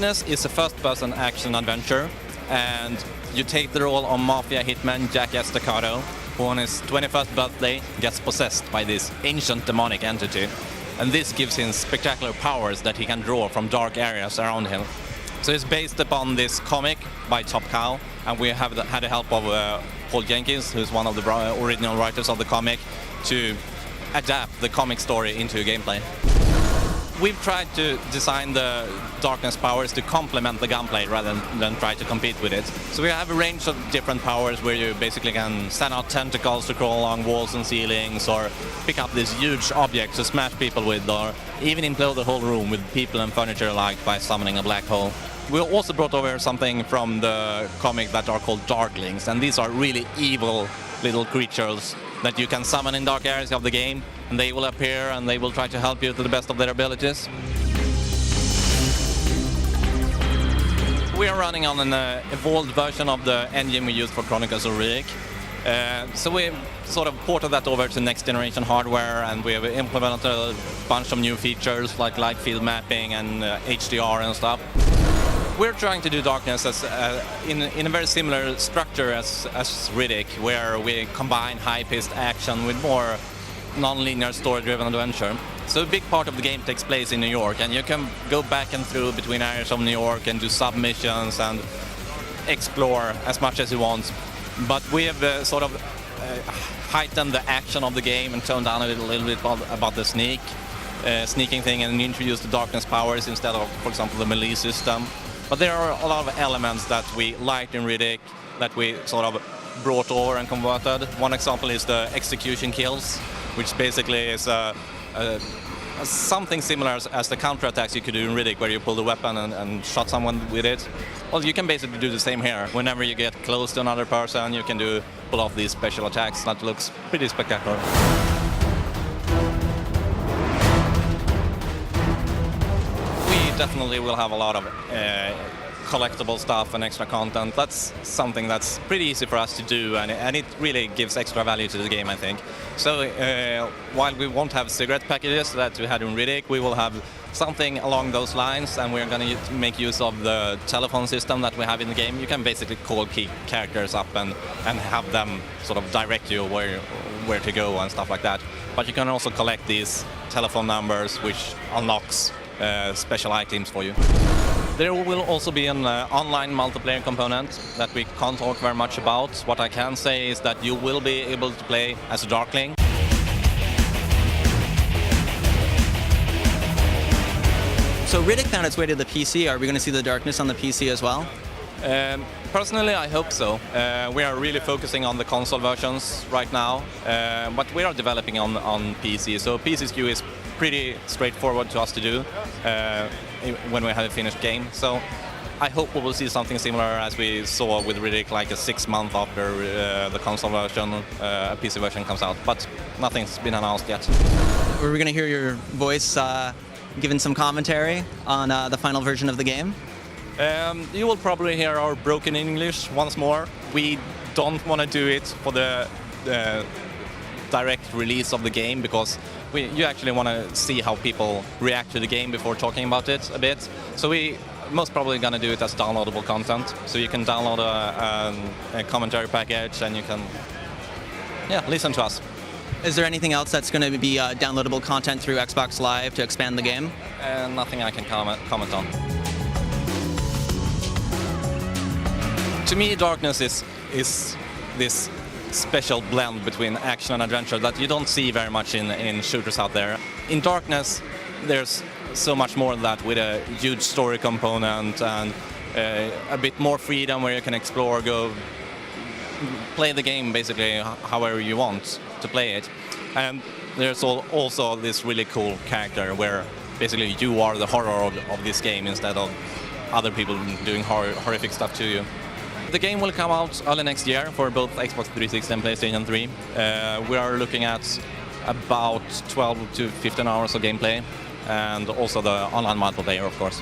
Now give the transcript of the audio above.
Darkness is a first-person action adventure, and you take the role of mafia hitman Jack Estacado, who on his 21st birthday gets possessed by this ancient demonic entity. And this gives him spectacular powers that he can draw from dark areas around him. So it's based upon this comic by Top Cow, and we have had the help of Paul Jenkins, who's one of the original writers of the comic, to adapt the comic story into gameplay. We've tried to design the Darkness powers to complement the gunplay rather than try to compete with it. So we have a range of different powers where you basically can send out tentacles to crawl along walls and ceilings, or pick up these huge objects to smash people with, or even implode the whole room with people and furniture alike by summoning a black hole. We also brought over something from the comic that are called Darklings, and these are really evil little creatures that you can summon in dark areas of the game, and they will appear and they will try to help you to the best of their abilities. We are running on an evolved version of the engine we used for Chronicles of Riddick. So we sort of ported that over to next generation hardware, and we have implemented a bunch of new features like light field mapping and HDR and stuff. We're trying to do Darkness as, in a very similar structure as Riddick, where we combine high-paced action with more non-linear story-driven adventure. So a big part of the game takes place in New York, and you can go back and through between areas of New York and do submissions and explore as much as you want. But we have sort of heightened the action of the game and toned down a little bit about the sneaking thing, and introduced the Darkness powers instead of, for example, the melee system. But there are a lot of elements that we liked in Riddick that we sort of brought over and converted. One example is the execution kills, which basically is something similar as the counterattacks you could do in Riddick, where you pull the weapon and shot someone with it. Well, you can basically do the same here. Whenever you get close to another person, you can pull off these special attacks. That looks pretty spectacular. Definitely will have a lot of collectible stuff and extra content. That's something that's pretty easy for us to do, and it really gives extra value to the game, I think. So while we won't have cigarette packages that we had in Riddick, we will have something along those lines, and we're going to make use of the telephone system that we have in the game. You can basically call key characters up and have them sort of direct you where to go and stuff like that. But you can also collect these telephone numbers, which unlocks special items for you. There will also be an online multiplayer component that we can't talk very much about. What I can say is that you will be able to play as a Darkling. So Riddick found its way to the PC. Are we going to see the Darkness on the PC as well? Personally, I hope so. We are really focusing on the console versions right now, but we are developing on PC. So PC SKU is pretty straightforward to us to do when we have a finished game. So I hope we will see something similar as we saw with Riddick, like 6 months after the console version, a PC version comes out. But nothing's been announced yet. We're going to hear your voice giving some commentary on the final version of the game. You will probably hear our broken English once more. We don't want to do it for the direct release of the game, because you actually want to see how people react to the game before talking about it a bit. So we most probably going to do it as downloadable content. So you can download a commentary package and you can listen to us. Is there anything else that's going to be downloadable content through Xbox Live to expand the game? Nothing I can comment on. To me, Darkness is this special blend between action and adventure that you don't see very much in shooters out there. In Darkness, there's so much more than that, with a huge story component and a bit more freedom where you can explore, go play the game basically however you want to play it. And there's also this really cool character where basically you are the horror of this game instead of other people doing horrific stuff to you. The game will come out early next year for both Xbox 360 and PlayStation 3. We are looking at about 12 to 15 hours of gameplay, and also the online multiplayer, of course.